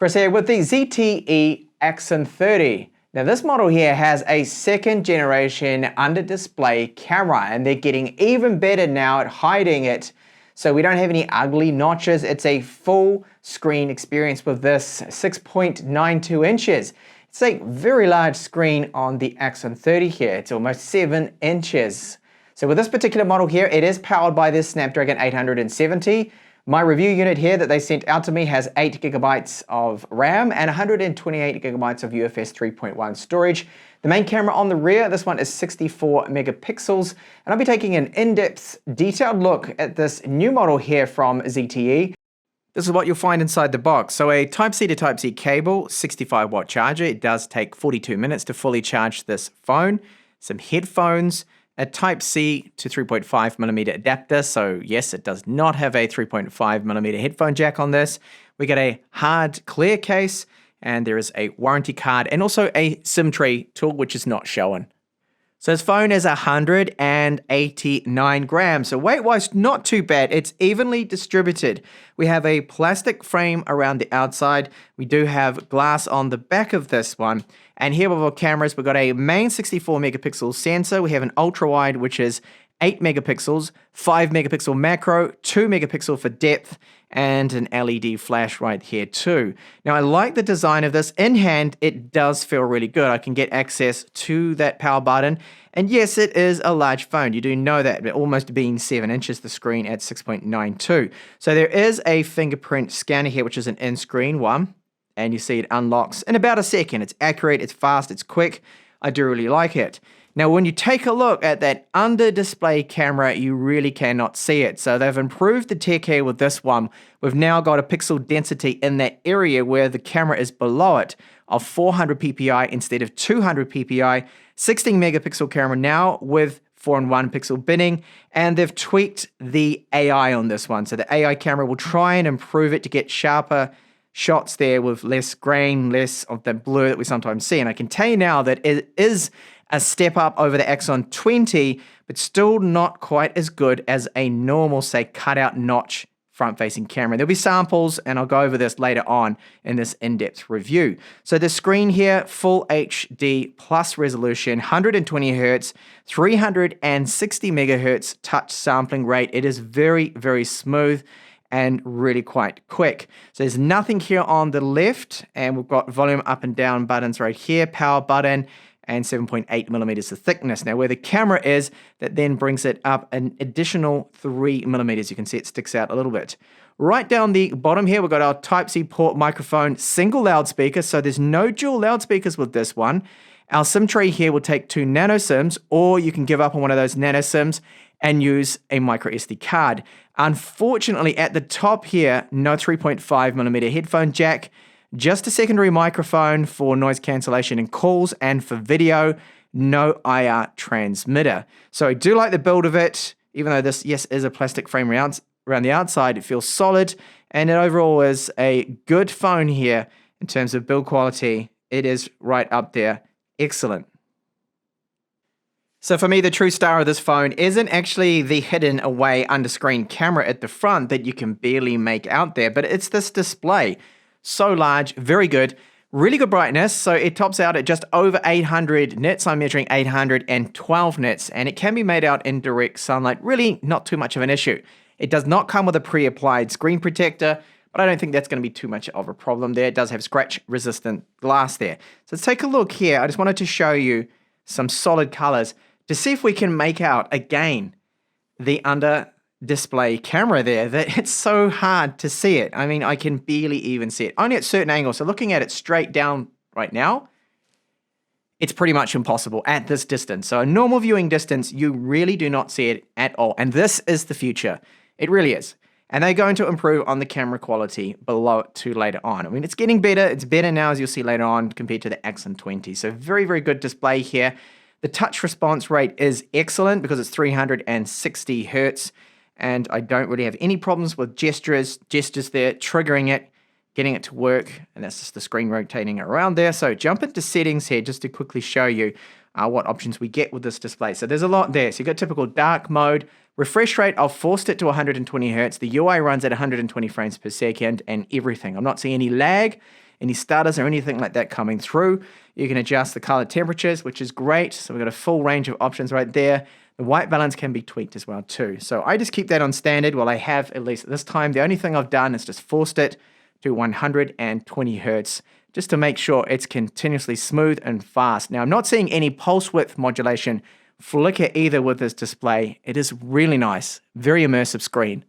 Proceed with the ZTE Axon 30. Now this model here has a second generation under display camera, and they're getting even better now at hiding it. So we don't have any ugly notches. It's a full screen experience with this 6.92 inches. It's a very large screen on the Axon 30 here. It's almost 7 inches. So with this particular model here, it is powered by this Snapdragon 870. My review unit here that they sent out to me has 8 gigabytes of RAM and 128 gigabytes of UFS 3.1 storage. The main camera on the rear, this one is 64 megapixels, and I'll be taking an in-depth, detailed look at this new model here from ZTE. This is what you'll find inside the box. So a Type-C to Type-C cable, 65 watt charger. It does take 42 minutes to fully charge this phone. Some headphones, a Type-C to 3.5mm adapter, so yes, it does not have a 3.5mm headphone jack on this. We get a hard clear case, and there is a warranty card, and also a SIM tray tool, which is not shown. So this phone is 189 grams, so weight-wise, not too bad. It's evenly distributed. We have a plastic frame around the outside. We do have glass on the back of this one. And here with our cameras, we've got a main 64 megapixel sensor. We have an ultra-wide, which is 8 megapixels, 5 megapixel macro, 2 megapixel for depth, and an LED flash right here too. Now I like the design of this. In hand, it does feel really good. I can get access to that power button. And yes, it is a large phone. You do know that, almost being 7 inches, the screen at 6.92. So there is a fingerprint scanner here, which is an in-screen one. And you see it unlocks in about a second. It's accurate, it's fast, it's quick. I do really like it. Now, when you take a look at that under-display camera, you really cannot see it. So they've improved the tech here with this one. We've now got a pixel density in that area where the camera is below it of 400 ppi instead of 200 ppi. 16 megapixel camera now with 4-in-1 pixel binning, and they've tweaked the AI on this one. So the AI camera will try and improve it to get sharper shots there with less grain, less of the blur that we sometimes see. And I can tell you now that it is a step up over the Axon 20, but still not quite as good as a normal, say, cutout notch front-facing camera. There'll be samples, and I'll go over this later on in this in-depth review. So the screen here, full HD plus resolution, 120 Hz, 360 megahertz touch sampling rate. It is very, very smooth and really quite quick. So there's nothing here on the left, and we've got volume up and down buttons right here, power button, and 7.8 millimeters of thickness. Now where the camera is, that then brings it up an additional 3 millimeters. You can see it sticks out a little bit. Right down the bottom here, we've got our Type-C port microphone, single loudspeaker, so there's no dual loudspeakers with this one. Our SIM tray here will take 2 nano SIMs, or you can give up on one of those nano SIMs and use a micro SD card. Unfortunately, at the top here, no 3.5mm headphone jack, just a secondary microphone for noise cancellation and calls, and for video, no IR transmitter. So I do like the build of it, even though this, yes, is a plastic frame around the outside. It feels solid, and it overall is a good phone here in terms of build quality. It is right up there. Excellent. So for me, the true star of this phone isn't actually the hidden away under-screen camera at the front that you can barely make out there, but it's this display. So large, very good, really good brightness. So it tops out at just over 800 nits. I'm measuring 812 nits, and it can be made out in direct sunlight. Really not too much of an issue. It does not come with a pre-applied screen protector, but I don't think that's going to be too much of a problem there. It does have scratch-resistant glass there. So let's take a look here. I just wanted to show you some solid colors to see if we can make out, again, the under-display camera there, that it's so hard to see it. I mean, I can barely even see it, only at certain angles. So looking at it straight down right now, it's pretty much impossible at this distance. So a normal viewing distance, you really do not see it at all. And this is the future. It really is. And they're going to improve on the camera quality below it too later on. I mean, it's getting better. It's better now, as you'll see later on, compared to the Axon 20. So very, very good display here. The touch response rate is excellent because it's 360 Hertz. And I don't really have any problems with gestures there, triggering it, getting it to work. And that's just the screen rotating around there. So jump into settings here just to quickly show you what options we get with this display. So there's a lot there. So you've got typical dark mode. Refresh rate, I've forced it to 120 Hertz. The UI runs at 120 frames per second and everything. I'm not seeing any lag any stutters or anything like that coming through. You can adjust the color temperatures, which is great. So we've got a full range of options right there. The white balance can be tweaked as well too. So I just keep that on standard. Well, I have at least at this time. The only thing I've done is just forced it to 120 hertz just to make sure it's continuously smooth and fast. Now, I'm not seeing any pulse width modulation flicker either with this display. It is really nice, very immersive screen.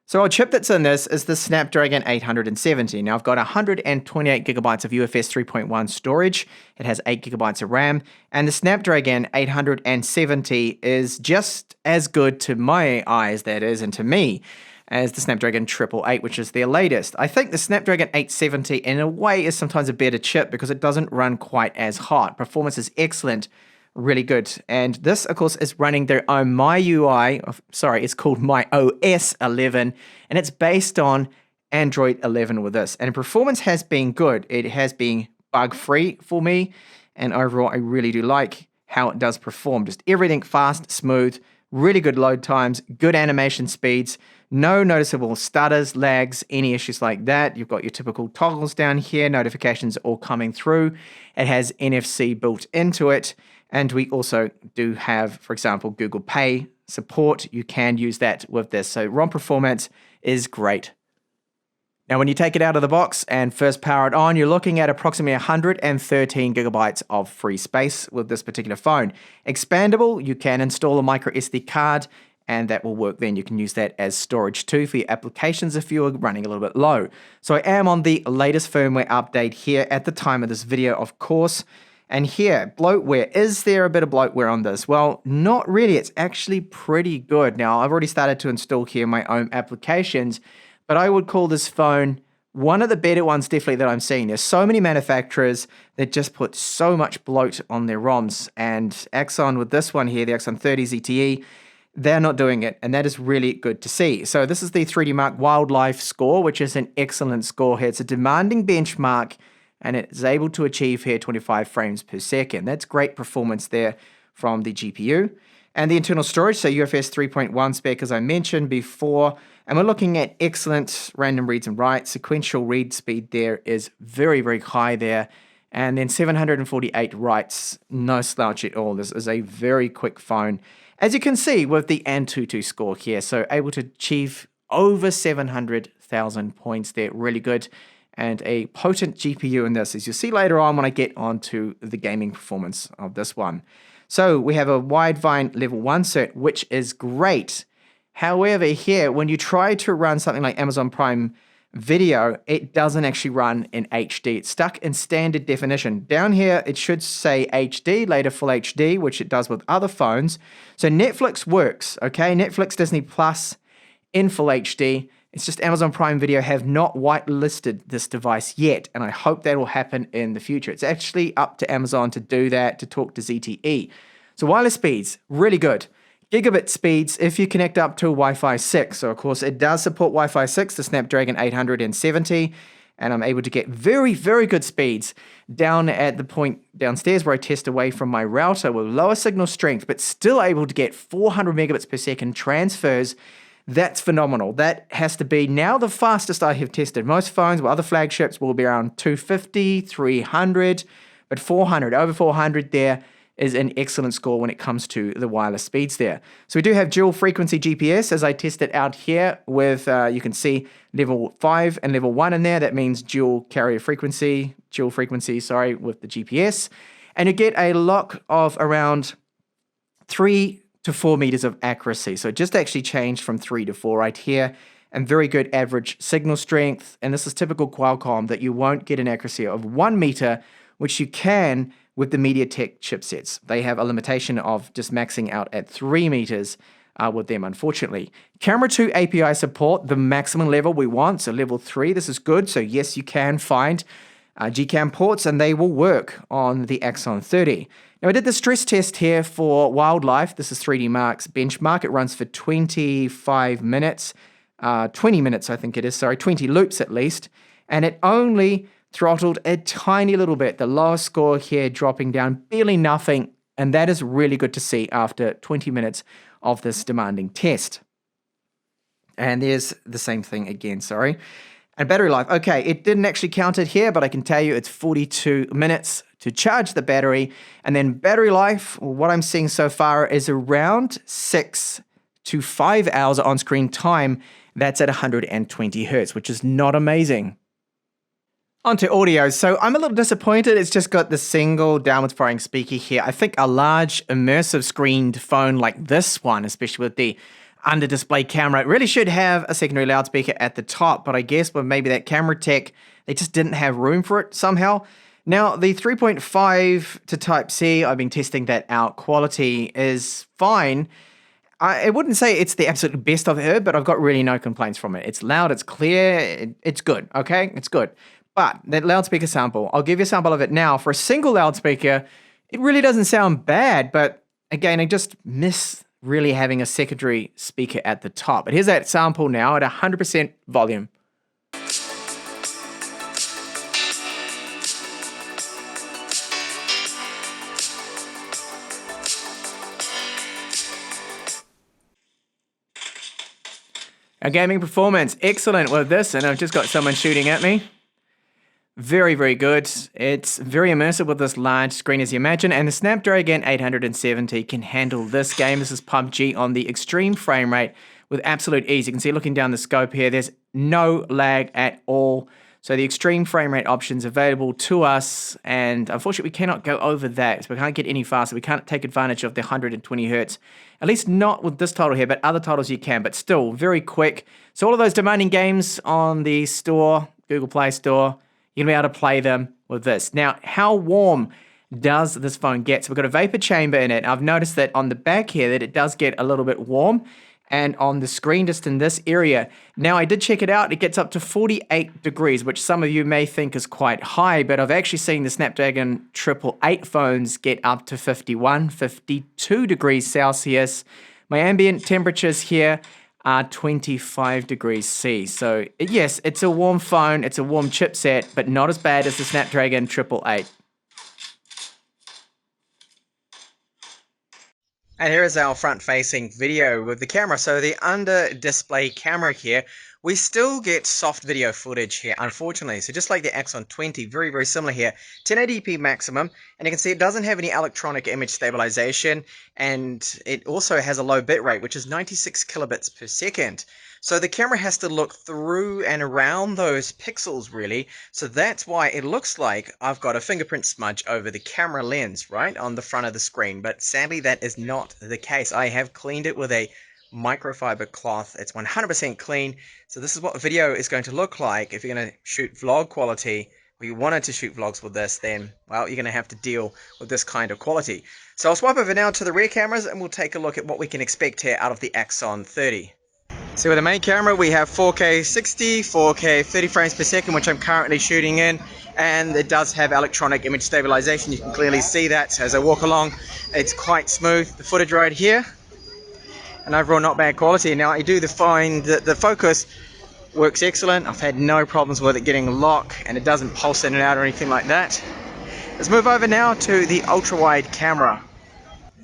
So our chip that's in this is the Snapdragon 870. Now I've got 128 gigabytes of UFS 3.1 storage. It has 8 gigabytes of RAM, and the Snapdragon 870 is just as good to my eyes, that is, and to me, as the Snapdragon 888, which is their latest. I think the Snapdragon 870 in a way is sometimes a better chip because it doesn't run quite as hot. Performance is excellent, really good. And this, of course, is running their own it's called MyOS 11, and it's based on Android 11 with this. And performance has been good. It has been bug-free for me, and overall, I really do like how it does perform. Just everything fast, smooth, really good load times, good animation speeds, no noticeable stutters, lags, any issues like that. You've got your typical toggles down here, notifications all coming through. It has NFC built into it. And we also do have, for example, Google Pay support. You can use that with this. So ROM performance is great. Now, when you take it out of the box and first power it on, you're looking at approximately 113 gigabytes of free space with this particular phone. Expandable, you can install a micro SD card, and that will work then. You can use that as storage too for your applications if you're running a little bit low. So I am on the latest firmware update here at the time of this video, of course. And here, bloatware. Is there a bit of bloatware on this? Well, not really. It's actually pretty good. Now, I've already started to install here my own applications, but I would call this phone one of the better ones definitely that I'm seeing. There's so many manufacturers that just put so much bloat on their ROMs, and Axon with this one here, the Axon 30 ZTE, they're not doing it, and that is really good to see. So this is the 3D Mark Wildlife score, which is an excellent score here. It's a demanding benchmark, and it is able to achieve here 25 frames per second. That's great performance there from the GPU. And the internal storage, so UFS 3.1 spec, as I mentioned before. And we're looking at excellent random reads and writes. Sequential read speed there is very, very high there. And then 748 writes, no slouch at all. This is a very quick phone. As you can see with the Antutu score here, so able to achieve over 700,000 points there, really good. And a potent GPU in this, as you'll see later on when I get onto the gaming performance of this one. So we have a Widevine level 1 cert, which is great. However, here, when you try to run something like Amazon Prime Video, it doesn't actually run in HD. It's stuck in standard definition. Down here, it should say HD, later Full HD, which it does with other phones. So Netflix works, okay? Netflix, Disney Plus in Full HD. It's just Amazon Prime Video have not whitelisted this device yet, and I hope that will happen in the future. It's actually up to Amazon to do that, to talk to ZTE. So wireless speeds, really good. Gigabit speeds if you connect up to Wi-Fi 6. So of course it does support Wi-Fi 6, the Snapdragon 870, and I'm able to get very, very good speeds down at the point downstairs where I test away from my router with lower signal strength, but still able to get 400 megabits per second transfers. That's phenomenal. That has to be now the fastest I have tested. Most phones with other flagships will be around 250, 300, but 400, over 400 there is an excellent score when it comes to the wireless speeds there. So we do have dual frequency GPS as I test it out here with, you can see level 5 and level 1 in there. That means dual frequency, with the GPS. And you get a lock of around 3 to 4 meters of accuracy. So it just actually changed from 3 to 4 right here, and very good average signal strength. And this is typical Qualcomm that you won't get an accuracy of 1 meter, which you can with the MediaTek chipsets. They have a limitation of just maxing out at 3 meters with them, unfortunately. Camera 2 API support, the maximum level we want, so level 3, this is good. So yes, you can find Gcam ports, and they will work on the Axon 30. Now, I did the stress test here for Wildlife. This is 3D Mark's benchmark. It runs for 25 minutes, 20 minutes, I think it is, 20 loops at least. And it only throttled a tiny little bit. The lowest score here dropping down barely nothing. And that is really good to see after 20 minutes of this demanding test. And there's the same thing again, And battery life, okay, it didn't actually count it here, but I can tell you it's 42 minutes to charge the battery. And then battery life, what I'm seeing so far is around 6 to 5 hours on screen time. That's at 120 hertz, which is not amazing. Onto audio. So I'm a little disappointed. It's just got the single downwards firing speaker here. I think a large immersive screened phone like this one, especially with the under display camera, it really should have a secondary loudspeaker at the top. But I guess with maybe that camera tech, they just didn't have room for it somehow. Now, the 3.5 to Type-C, I've been testing that out. Quality is fine. I wouldn't say it's the absolute best I've heard, but I've got really no complaints from it. It's loud, it's clear, it's good, okay? It's good. But that loudspeaker sample, I'll give you a sample of it now. For a single loudspeaker, it really doesn't sound bad, but again, I just miss really having a secondary speaker at the top. But here's that sample now at 100% volume. Our gaming performance, excellent with this, and I've just got someone shooting at me. Very, very good. It's very immersive with this large screen, as you imagine, and the Snapdragon 870 can handle this game. This is PUBG on the extreme frame rate with absolute ease. You can see looking down the scope here, there's no lag at all. So the extreme frame rate options available to us, and unfortunately we cannot go over that, so we can't get any faster. We can't take advantage of the 120 hertz, at least not with this title here, but other titles you can, but still very quick. So all of those demanding games on the store, Google Play Store, you're going to be able to play them with this. Now, how warm does this phone get? So we've got a vapor chamber in it. I've noticed that on the back here that it does get a little bit warm, and on the screen just in this area. Now, I did check it out. It gets up to 48 degrees, which some of you may think is quite high, but I've actually seen the Snapdragon 888 phones get up to 51, 52 degrees Celsius. My ambient temperatures here are 25 degrees C. So yes, it's a warm phone, it's a warm chipset, but not as bad as the Snapdragon 888. And here is our front-facing video with the camera. So the under-display camera here, we still get soft video footage here, unfortunately. So just like the Axon 20, very, very similar here. 1080p maximum, and you can see it doesn't have any electronic image stabilization, and it also has a low bitrate, which is 96 kilobits per second. So the camera has to look through and around those pixels, really. So that's why it looks like I've got a fingerprint smudge over the camera lens, right, on the front of the screen. But sadly, that is not the case. I have cleaned it with a microfiber cloth. It's 100% clean. So this is what video is going to look like if you're going to shoot vlog quality, or you wanted to shoot vlogs with this, then, well, you're going to have to deal with this kind of quality. So I'll swipe over now to the rear cameras, and we'll take a look at what we can expect here out of the Axon 30. So with the main camera, we have 4K 60, 4K 30 frames per second, which I'm currently shooting in, and it does have electronic image stabilization. You can clearly see that as I walk along. It's quite smooth, the footage right here, and overall not bad quality. Now I do find that the focus works excellent. I've had no problems with it getting lock, and it doesn't pulse in and out or anything like that. Let's move over now to the ultra-wide camera.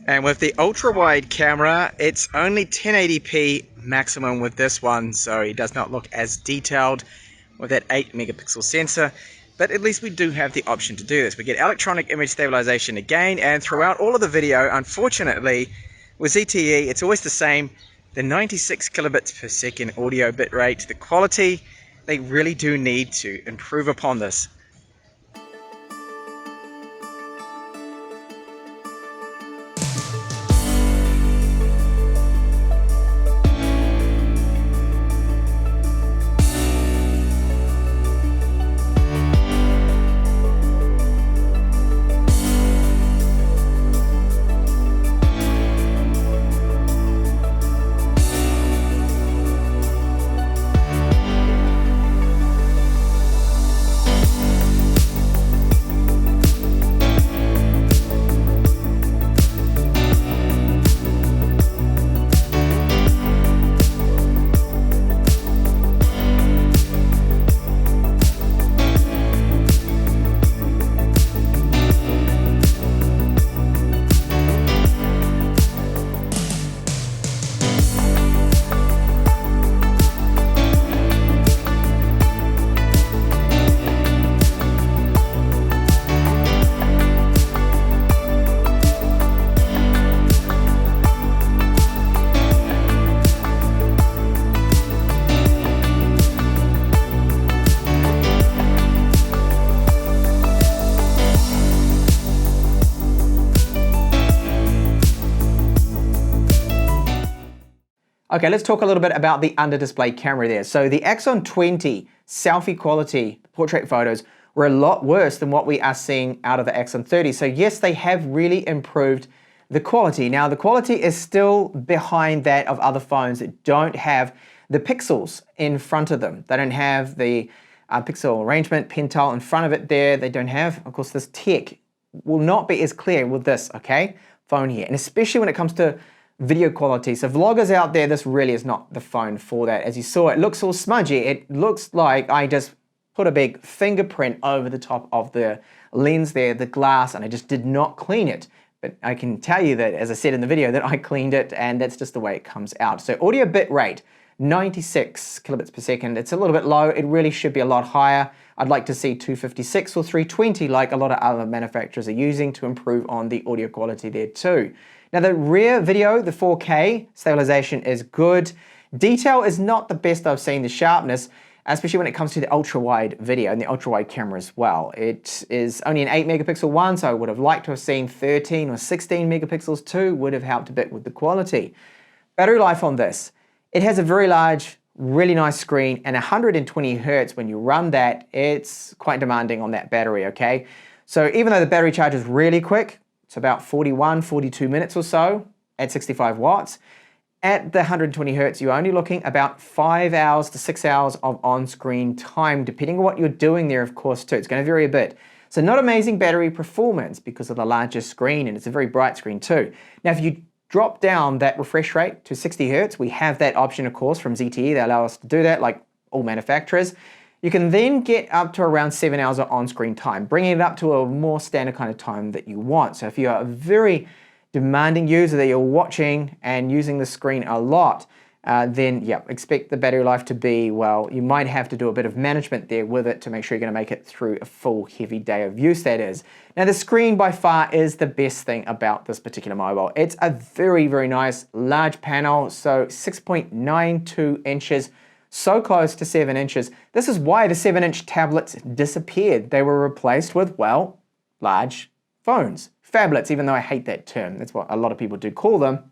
And with the ultra-wide camera, it's only 1080p maximum with this one, so it does not look as detailed with that 8 megapixel sensor. But at least we do have the option to do this. We get electronic image stabilization again, and throughout all of the video, unfortunately, with ZTE, it's always the same. The 96 kilobits per second audio bitrate, the quality, they really do need to improve upon this. Okay, let's talk a little bit about the under display camera there. So the Axon 20 selfie quality portrait photos were a lot worse than what we are seeing out of the Axon 30. So yes, they have really improved the quality. Now the quality is still behind that of other phones that don't have the pixels in front of them. They don't have the pixel arrangement, pen tile in front of it there. They don't have, of course, this tech will not be as clear with this, okay, phone here. And especially when it comes to video quality. So vloggers out there, this really is not the phone for that. As you saw, it looks all smudgy. It looks like I just put a big fingerprint over the top of the lens there, the glass, and I just did not clean it. But I can tell you that, as I said in the video, that I cleaned it, and that's just the way it comes out. So audio bit rate, 96 kilobits per second. It's a little bit low. It really should be a lot higher. I'd like to see 256 or 320 like a lot of other manufacturers are using to improve on the audio quality there too. Now the rear video, the 4K stabilization is good. Detail is not the best I've seen, the sharpness, especially when it comes to the ultra-wide video and the ultra-wide camera as well. It is only an 8 megapixel one, so I would have liked to have seen 13 or 16 megapixels too, would have helped a bit with the quality. Battery life on this. It has a very large, really nice screen, and 120 Hertz when you run that, it's quite demanding on that battery, okay? So even though the battery charge is really quick, it's about 41, 42 minutes or so at 65 watts. At the 120 Hertz, you're only looking about 5 hours to 6 hours of on-screen time, depending on what you're doing there, of course, too. It's going to vary a bit. So not amazing battery performance because of the larger screen, and it's a very bright screen too. Now, if you drop down that refresh rate to 60 Hertz, we have that option, of course, from ZTE. They allow us to do that, like all manufacturers. You can then get up to around 7 hours of on-screen time, bringing it up to a more standard kind of time that you want. So if you're a very demanding user that you're watching and using the screen a lot, then yeah, expect the battery life to be, well, you might have to do a bit of management there with it to make sure you're going to make it through a full heavy day of use, that is. Now the screen by far is the best thing about this particular mobile. It's a very, very nice large panel, so 6.92 inches, so close to 7 inches. This is why the 7-inch tablets disappeared. They were replaced with, well, large phones. Phablets, even though I hate that term. That's what a lot of people do call them.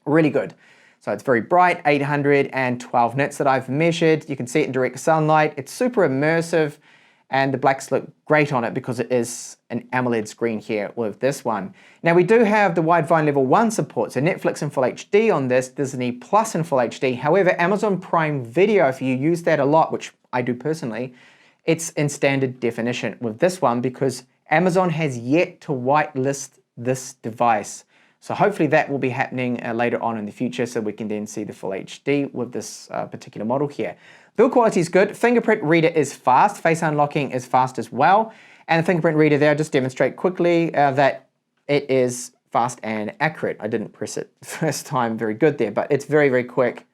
Really good. So it's very bright, 812 nits that I've measured. You can see it in direct sunlight. It's super immersive, and the blacks look great on it because it is an AMOLED screen here with this one. Now we do have the Widevine Level 1 support, so Netflix in Full HD on this, Disney Plus in Full HD. However, Amazon Prime Video, if you use that a lot, which I do personally, it's in standard definition with this one because Amazon has yet to whitelist this device. So hopefully that will be happening later on in the future, so we can then see the Full HD with this particular model here. Build quality is good. Fingerprint reader is fast. Face unlocking is fast as well. And the fingerprint reader there, I'll just demonstrate quickly that it is fast and accurate. I didn't press it the first time very good there, but it's very, very quick.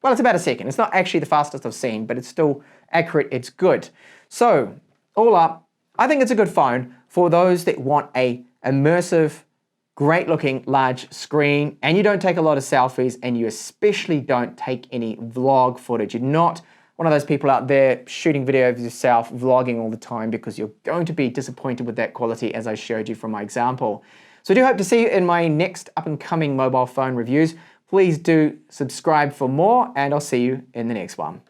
Well, it's about a second. It's not actually the fastest I've seen, but it's still accurate. It's good. So all up, I think it's a good phone for those that want a immersive, great looking large screen, and you don't take a lot of selfies, and you especially don't take any vlog footage. You're not one of those people out there shooting video of yourself, vlogging all the time, because you're going to be disappointed with that quality, as I showed you from my example. So I do hope to see you in my next up and coming mobile phone reviews. Please do subscribe for more, and I'll see you in the next one.